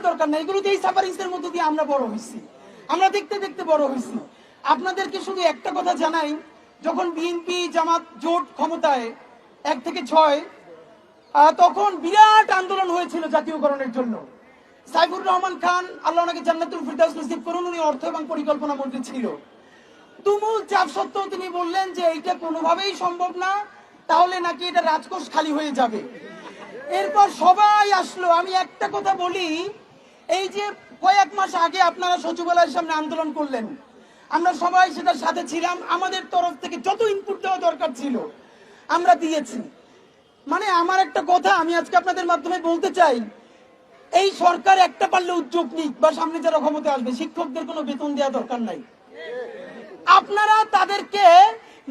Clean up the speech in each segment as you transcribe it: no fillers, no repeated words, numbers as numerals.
দেওয়ার দরকার নাই, এগুলো এই সাফারিংস এর মধ্যে দিয়ে আমরা বড় হয়েছি, আমরা দেখতে দেখতে বড় হয়েছি। আপনাদেরকে শুধু একটা কথা জানাই, যখন বিএনপি জামাত জোট ক্ষমতায় 1 থেকে 6 তখন বিরাট আন্দোলন হয়েছিল জাতীয়করণের জন্য। সাইফুর রহমান খান, আল্লাহ ওনাকে জান্নাতুল ফিরদাউস নসিব করুন, উনি অর্থ এবং পরিকল্পনা মন্ত্রী ছিল। তুমুল চাপ সত্ত্বেও তিনি বললেন যে এইটা কোনোভাবেই সম্ভব না, তাহলে নাকি এটা রাজকোষ খালি হয়ে যাবে। এরপর সবাই আসলো। আমি একটা কথা বলি, এই যে কয়েক মাস আগে আপনারা সচিবালয়ের সামনে আন্দোলন করলেন, আমরা সবাই সেটার সাথে ছিলাম, আমাদের তরফ থেকে যত ইনপুট দেওয়া দরকার ছিল আমরা দিয়েছি। মানে আমার একটা কথা আমি আজকে আপনাদের মাধ্যমে বলতে চাই, এই সরকার একটা পারলে উদ্যোগ নিক বা সামনে যারা ক্ষমতা আসবে, শিক্ষকদের কোনো বেতন দেওয়া দরকার নাই। আপনারা তাদেরকে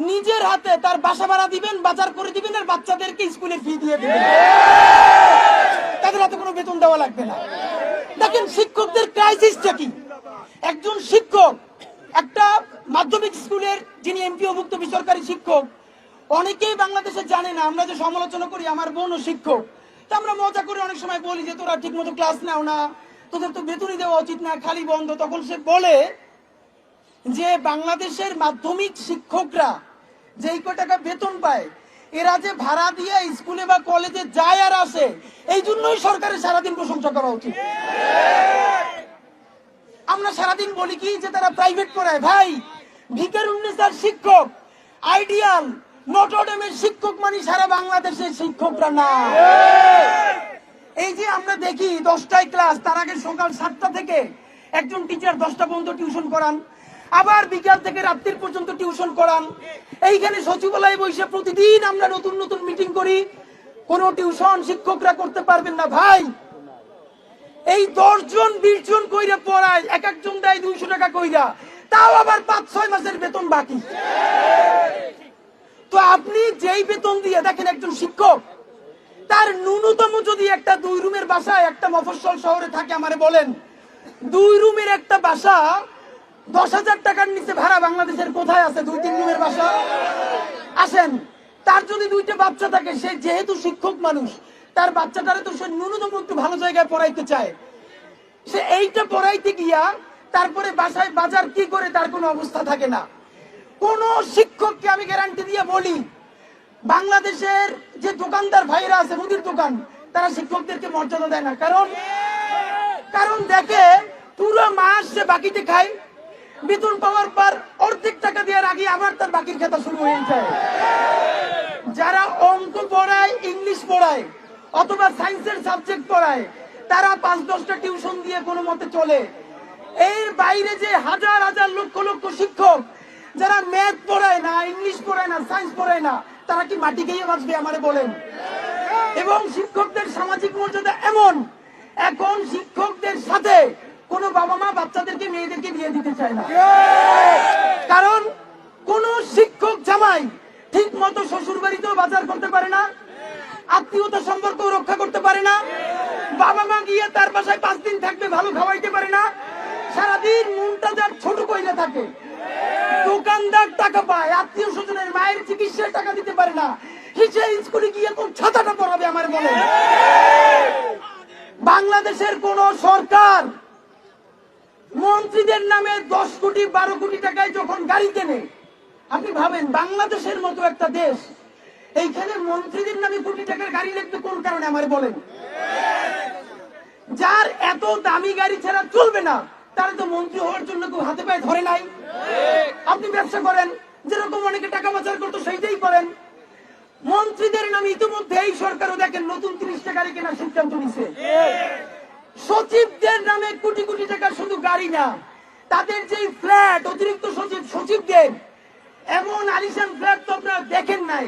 নিজের হাতে তার বাসা ভাড়া দিবেন, বাজার করে দিবেন, আর বাচ্চাদেরকে স্কুলে ফি দিয়ে দিবেন, তাদের হাতে কোনো বেতন দেওয়া লাগবে না। দেখেন শিক্ষকদের ক্রাইসিসটা কি। একজন শিক্ষক, একটা মাধ্যমিক স্কুলের যিনি এমপিওভুক্ত বেসরকারি শিক্ষক, অনেকেই বাংলাদেশে জানে না, আমরা যে সমালোচনা করি, আমার বোনও শিক্ষক, তো আমরা মজা করে অনেক সময় বলি যে তোরা ঠিক মতো ক্লাস নাও না, তোদের তো বেতনই দেওয়া উচিত না, খালি বন্ধ। তখন সে বলে যে বাংলাদেশের মাধ্যমিক শিক্ষকরা যেই টাকা বেতন পায়, এরা যে ভাড়া দিয়ে স্কুলে বা কলেজে যায় আর আসে, এই জন্যই সরকারের সারাদিন প্রশংসা করা উচিত। আমরা সারাদিন বলি কি যে তারা প্রাইভেট পড়ায়, ভাই ভিকারুন্নেসার শিক্ষক, আইডিয়াল, নটরডেমের শিক্ষক মানে সারা বাংলাদেশের শিক্ষকরা না। এই যে আমরা দেখি 10টায় ক্লাস, তার আগে সকাল 7টা থেকে একজন টিচার 10টা পর্যন্ত টিউশন করান, আবার বিকাল থেকে রাত্রির পর্যন্ত টিউশন করান। এইখানে সচিবালয়ে বসে প্রতিদিন আমরা নতুন নতুন মিটিং করি, কোন টিউশন শিক্ষকরা করতে পারবেন না। ভাই এই 10 জন 20 জন কইরা পড়ায়, এক একজন দেয় 200 টাকা কইরা, তাও আবার 5-6 মাসের বেতন বাকি। তো আপনি যেই বেতন দিয়ে দেখেন একজন শিক্ষক, তার ন্যূনতম যদি একটা 2 রুমের বাসায় একটা মফস্বল শহরে থাকে, আমারে বলেন 2 রুমের একটা বাসা 10,000 টাকার নিচে ভাড়া বাংলাদেশের কোথায় আছে? 2-3 রুমের বাসা আসেন। তার যদি 2টা বাচ্চা থাকে, সে যেহেতু শিক্ষক মানুষ, তার বাচ্চাটারে তো সে ন্যূনতম একটু ভালো জায়গায় পড়াইতে চায়, সে এইটা পড়াইতে গিয়া তারপরে বাসায় বাজার কি করে তার কোনো অবস্থা থাকে না। কোন শিক্ষককে আমি গ্যারান্টি দিয়ে বলি, বাংলাদেশের যে দোকানদার ভাইরা আছে, মুদির দোকান, তারা শিক্ষকদেরকে মর্যাদা দেয় না। কারণ দেখে পুরো মাস সে বাকিতে খায়, বেতন পাওয়ার পর অর্ধেক টাকা দেওয়ার আগে আবার তার বাকির খাতা শুরু হয়ে যায়। যারা অঙ্ক পড়ায়, ইংলিশ পড়ায় অথবা সায়েন্সের সাবজেক্ট পড়ায়, তারা 5-10টা টিউশন দিয়ে কোনো মতে চলে। এর বাইরে যে হাজার হাজার লক্ষ লক্ষ শিক্ষক যারা ম্যাথ পড়ায় না, ইংলিশ পড়ায় না, সায়েন্স পড়ায় না, তারা কি মাটি খেয়ে বাঁচবে আমারে বলেন? এবং শিক্ষকদের সামাজিক মর্যাদা এমন, এখন শিক্ষকদের সাথে কোন বাবা মা বাচ্চাদেরকে মেয়েদেরকে বিয়ে দিতে চায় না। কারণ কোন শিক্ষক জামাই ঠিক মতো শ্বশুর বাড়িতেও বাজার করতে পারে না, আত্মীয়তা সম্পর্ক রক্ষা করতে পারে না, বাবা মা গিয়ে তার বাসায় 5 দিন থাকবে, ভালো খাওয়াইতে পারে না, সারাদিন মনটা যার ছোট কইলে থাকে, দোকানদার টাকা পায়, আত্মীয় স্বজনের মায়ের চিকিৎসার টাকা দিতে পারে না, সে স্কুলে গিয়ে কোন ছাতাটা পড়াবে আমার বলে? বাংলাদেশের কোন সরকার মন্ত্রীদের নামে 10 কোটি 12 কোটি টাকায় যখন গাড়ি কেনে, আপনি ভাবেন বাংলাদেশের মতো একটা দেশ, এইখানে মন্ত্রীদের নামে কোটি টাকার গাড়ি লাগবে কোন কারণে আমার বলেন? যার এত দামি গাড়ি ছাড়া চলবে না, তারা তো মন্ত্রী হওয়ার জন্য কেউ হাতে পায়ে ধরে নাই। আপনি ব্যবসা করেন, যেরকম অনেকে টাকা পাচার করতো সেইটাই করেন। মন্ত্রীদের নামে ইতিমধ্যে এই সরকারও দেখেন নতুন 30টা গাড়ি কেনার সিদ্ধান্ত নিছে। সচিবদের নামে কোটি কোটি টাকা শুধু গাড়ি না, তাদের যে ফ্ল্যাট, অতিরিক্ত সচিবদের এমন আলিশান ফ্ল্যাট তো আপনারা দেখেন নাই।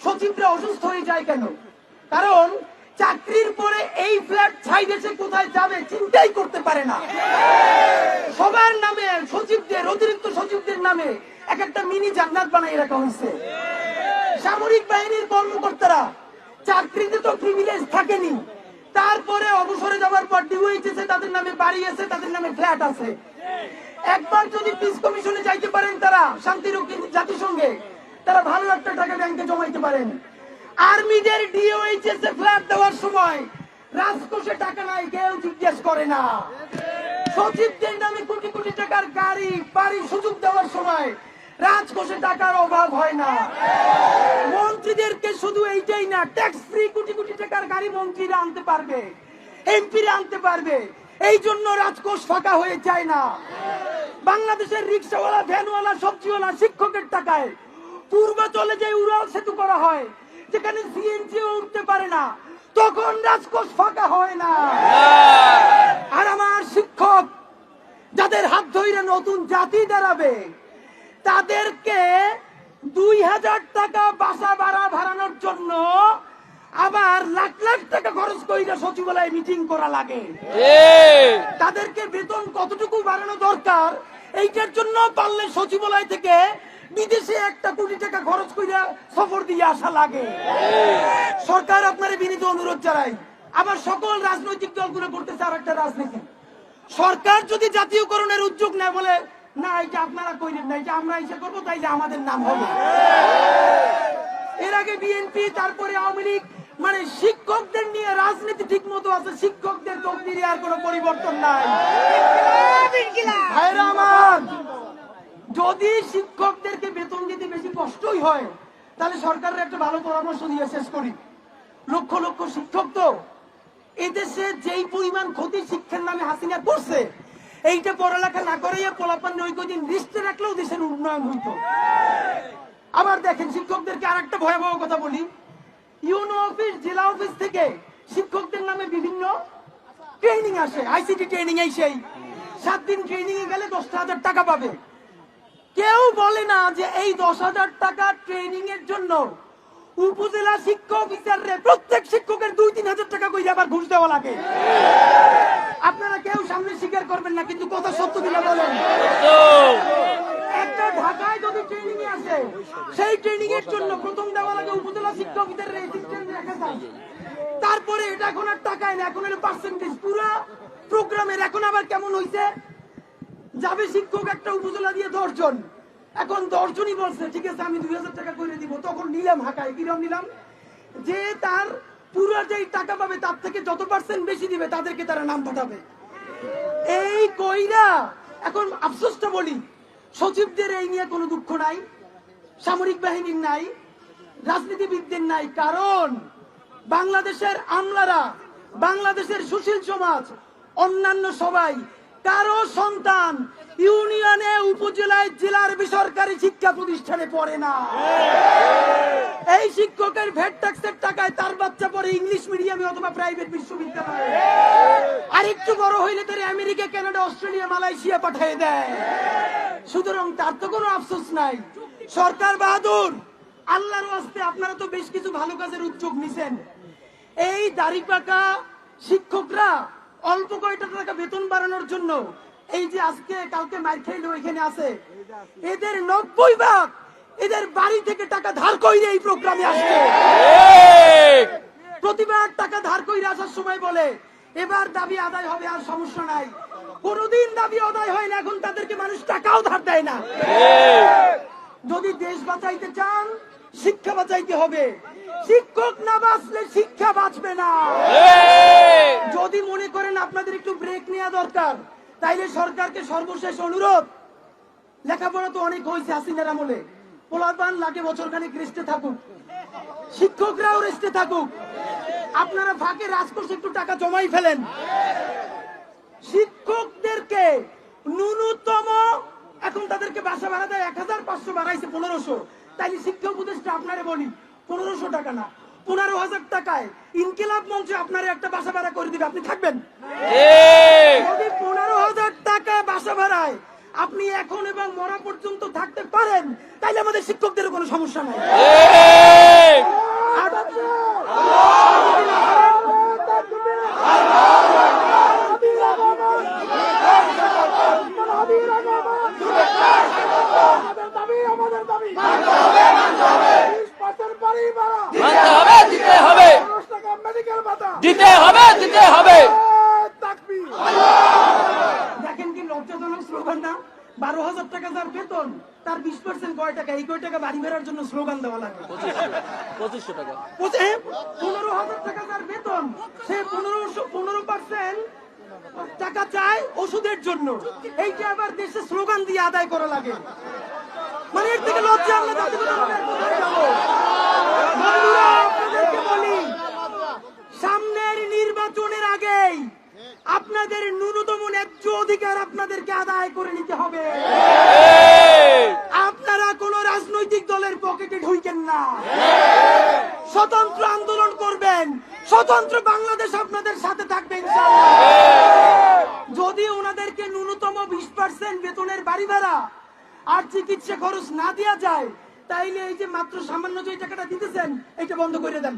সচিবরা অসুস্থ হয়ে যায় কেন? কারণ চাকরির পরে এই ফ্ল্যাট ছাই দেশে কোথায় যাবে চিন্তাই করতে পারে না। সবার নামে, সচিবদের, অতিরিক্ত সচিবদের নামে এক একটা মিনি জান্নাত বানাই রাখা হয়েছে। সামরিক বাহিনীর কর্মকর্তারা চাকরিতে তো প্রিভিলেজ থাকেনি, তারপরে অবসরে যাওয়ার পর ডিওএইচএস তাদের নামে বাড়ি আছে, তাদের নামে ফ্ল্যাট আছে। একবার যদি পিস কমিশনে যাইতে পারেন তারা, শান্তিরক্ষী জাতিসংঘে, তারা ভালো একটা টাকা ব্যাংকে জমাইতে পারেন। আর্মিদের ডিওএইচএস ফ্ল্যাট দেওয়ার সময় রাজকোষে টাকা নাই, কেউ জিজ্ঞেস করে না। সচিবদের নামে কোটি কোটি টাকার গাড়ি বাড়ি সুযোগ দেওয়ার সময় রাজকোষে টাকার অভাব হয় না। মন্ত্রীদেরকে শুধু এইটাই না, ট্যাক্স ফ্রি কোটি কোটি টাকার গাড়ি মন্ত্রীরা আনতে পারবে, এমপিরা আনতে পারবে, এই জন্য রাজকোষ ফাঁকা হয়ে যায় না। বাংলাদেশের রিক্সাওয়ালা, ভ্যানওয়ালা, সবজিওয়ালা, শিক্ষকের টাকায় পূর্বাচলে যে উড়াল সেতু করা হয়, যেখানে সিএনজিও উঠতে পারে না, তখন রাজকোষ ফাঁকা হয় না। আর আমার শিক্ষক যাদের হাত ধরে নতুন জাতি দাঁড়াবে, তাদেরকে 2000 টাকা বাসা ভাড়া ভাড়ানোর জন্য আবার লাখ লাখ টাকা খরচ কইরা সচিবালয়ে মিটিং করা লাগে। তাদেরকে বেতন কতটুকু বাড়ানো দরকার, এইটার জন্য পারলে সচিবালয় থেকে বিদেশে 1 কোটি টাকা খরচ কইরা সফর দিয়ে আসা লাগে। সরকার আপনার বিনীত অনুরোধ জানাই, আবার সকল রাজনৈতিক দলগুলো করতেছে আর একটা রাজনীতি। সরকার যদি জাতীয়করণের উদ্যোগ নেয়, বলে না এটা আপনারা কইলেন না, এটা আমরা ইচ্ছা করবো, তাইলে আমাদের নাম হবে। এর আগে বিএনপি, তারপরে আওয়ামী লীগ, মানে শিক্ষকদের নিয়ে রাজনীতি ঠিক মতো আছে, শিক্ষকদের তকদিরে আর কোনো পরিবর্তন নাই। ভাইরা আমার, যদি শিক্ষকদেরকে বেতন দিতে বেশি কষ্টই হয়, তাহলে সরকারের একটা ভালো পরামর্শ দিয়ে শেষ করি। লক্ষ লক্ষ শিক্ষক তো এদেশে যেই পরিমাণ ক্ষতি শিক্ষার নামে হাসিনা করছে, এইটা পড়ালেখা না করে পোলাপান নৈকদিন লিস্টে রাখলেও দেশের উন্নয়ন হইত। আবার দেখেন, শিক্ষকদেরকে আর একটা ভয়াবহ কথা বলি, ইউনো অফিস, জেলা অফিস থেকে শিক্ষকদের নামে বিভিন্ন ট্রেনিং আসে, আইসিটি ট্রেনিং। এই সেই 7 দিন ট্রেনিং এ গেলে 10,000 টাকা পাবে। কেউ বলে না যে এই 10,000 টাকা ট্রেনিং এর জন্য উপজেলা শিক্ষা অফিসাররে প্রত্যেক শিক্ষকের 2-3 হাজার টাকা করে আবার ঘুষ দেওয়া লাগে। আপনারা কেউ সামনে স্বীকার করবেন না, কিন্তু কথা সত্য কিনা বলেন। একটা ঢাকায় যদি ট্রেনিং এ আসে, সেই ট্রেনিং এর জন্য প্রথম দেওয়া লাগে উপজেলা শিক্ষা অফিসারের অ্যাসিস্ট্যান্ট রাখা যায়। তারপরে এটা এখন আর টাকায় না, এখন হলো পার্সেন্টেজ পুরো প্রোগ্রামের। এখন আবার কেমন হইছে, যাবে শিক্ষক একটা উপজেলা দিয়ে 10 জন, এখন 10 জনই বলছে ঠিক আছে আমি 2000 টাকা করে দিব। তখন নিলাম হাঁকায়, কিরম নিলাম, যে তার পুরো যেই টাকা পাবে তার থেকে যত পার্সেন্ট বেশি দিবে তাদেরকে তারা নাম পাঠাবে। এই কইরা এখন আফসোসটা বলি, সচিবদের এই নিয়ে কোনো দুঃখ নাই, সামরিক বাহিনীর নাই, রাজনীতিবিদদের নাই। কারণ বাংলাদেশের আমলারা, বাংলাদেশের সুশীল সমাজ, অন্যান্য সবাই কারো সন্তান ইউনিয়নে, উপজেলায়, জেলার বেসরকারি শিক্ষা প্রতিষ্ঠানে পড়ে না। এই শিক্ষকের ভ্যাট ট্যাক্সের টাকায় তার বাচ্চা পড়ে ইংলিশ মিডিয়ামে অথবা প্রাইভেট বিশ্ববিদ্যালয়ে। আর একটু বড় হইলে তার আমেরিকা, কানাডা, অস্ট্রেলিয়া, মালয়েশিয়া পাঠিয়ে দেয়। সুতরাং তার তো কোনো আফসোস নাই। সরকার বাহাদুর, আল্লাহর ওয়াস্তে আপনারা তো বেশ কিছু ভালো কাজের উদ্যোগ নিছেন। এই দাড়িপাকা শিক্ষকরা অল্প কয়টা টাকা বেতন বাড়ানোর জন্য এই যে আজকে কালকে মার খাইলো এখানে আছে, এদের 90% এদের বাড়ি থেকে টাকা ধার কইরে এই প্রোগ্রামে আসছে। প্রতিবার টাকা ধার কইরে আসার সময় বলে এবার দাবি আদায় হবে, আর সমস্যা নাই। কোনদিন দাবি আদায় হয় না, এখন তাদেরকে মানুষ টাকাও ধার দেয় না। যদি দেশ বাঁচাইতে চান, শিক্ষা বাঁচাইতে হবে। শিক্ষক না বাঁচলে শিক্ষা বাঁচবে না। যদি মনে করেন আপনাদের একটু ব্রেক নেওয়া দরকার, তাইলে সরকারকে সর্বশেষ অনুরোধ, লেখাপড়া তো অনেক হয়েছে হাসিনার আমলে, পোলাপান লাগে বছরখানেক রেস্টে থাকুক, শিক্ষকরাও রেস্টে থাকুক। আপনারা ফাঁকে রাজকোষে একটু টাকা জমাই ফেলেন। শিক্ষকদেরকে ন্যূনতম এখন তাদেরকে বাসা ভাড়া দেয় 1500, বাড়াইছে 1500। তাইলে শিক্ষা উপদেষ্টা আপনারে বলি 1500 টাকা না, 15,000 টাকায় ইনকিলাব মঞ্চে আপনারে একটা বাসা ভাড়া করে দিবে, আপনি থাকবেন? যদি 15,000 টাকা বাসা ভাড়ায় আপনি এখন এবং মরা পর্যন্ত থাকতে পারেন, তাইলে আমাদের শিক্ষকদের কোনো সমস্যা নাই। দিতে হবে। দেখেন কি লজ্জাজনক স্লোগান না? 12,000 টাকা যার বেতন, তার 20% কয় টাকা? এই কয় টাকা বাড়ি বেরার জন্য স্লোগান দেওয়া লাগে। 2500 টাকা। 15,000 টাকা যার বেতন, সে 15% টাকা চায় ওষুধের জন্য। এইটা আবার দেশে স্লোগান দিয়ে আদায় করা লাগে। মানে এর থেকে লজ্জা আমরা জাতিগতভাবে আর কোথায় যাবো? বন্ধুরা, আপনাদেরকে বলি, সামনের নির্বাচনের আগেই আপনাদের ন্যূনতম ন্যায্য অধিকার আপনাদেরকে আদায় করে নিতে হবে। আপনারা কোন রাজনৈতিক দলের পকেটে ঢুকেন না, স্বতন্ত্র আন্দোলন করবেন, স্বতন্ত্র বাংলাদেশ আপনাদের সাথে থাকবে ইনশাআল্লাহ। যদি ওনাদেরকে ন্যূনতম 20% বেতনের বাড়ি ভাড়া আর চিকিৎসা খরচ না দেওয়া যায়, তাইলে এই যে মাত্র সামান্য যে টাকাটা দিতেছেন, এটা বন্ধ করে দেন।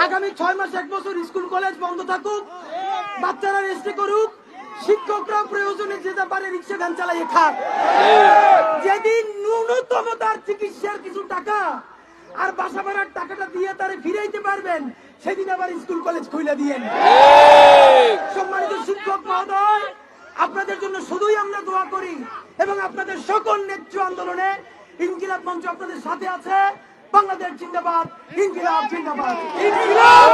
আগামী 6 মাস 1 বছর স্কুল কলেজ বন্ধ থাকুক, বাচ্চারা রেস্টে করুক, শিক্ষকরা প্রয়োজনে যেতে পারে রিক্সা ভ্যান চালাইয়ে খাক। যেদিন ন্যূনতম তার চিকিৎসার কিছু টাকা আর বাসা ভাড়ার টাকাটা দিয়ে তারে ফিরাইতে পারবেন, সেদিন আবার স্কুল কলেজ খুলে দিয়েন। সম্মানিত শিক্ষক মহোদয়, আপনাদের জন্য শুধুই আমরা দোয়া করি এবং আপনাদের সকল ন্যায্য আন্দোলনে ইনকিলাব মঞ্চ আপনাদের সাথে আছে। বাংলাদেশ জিন্দাবাদ, ইনকিলাব জিন্দাবাদ, ইনকিলাব।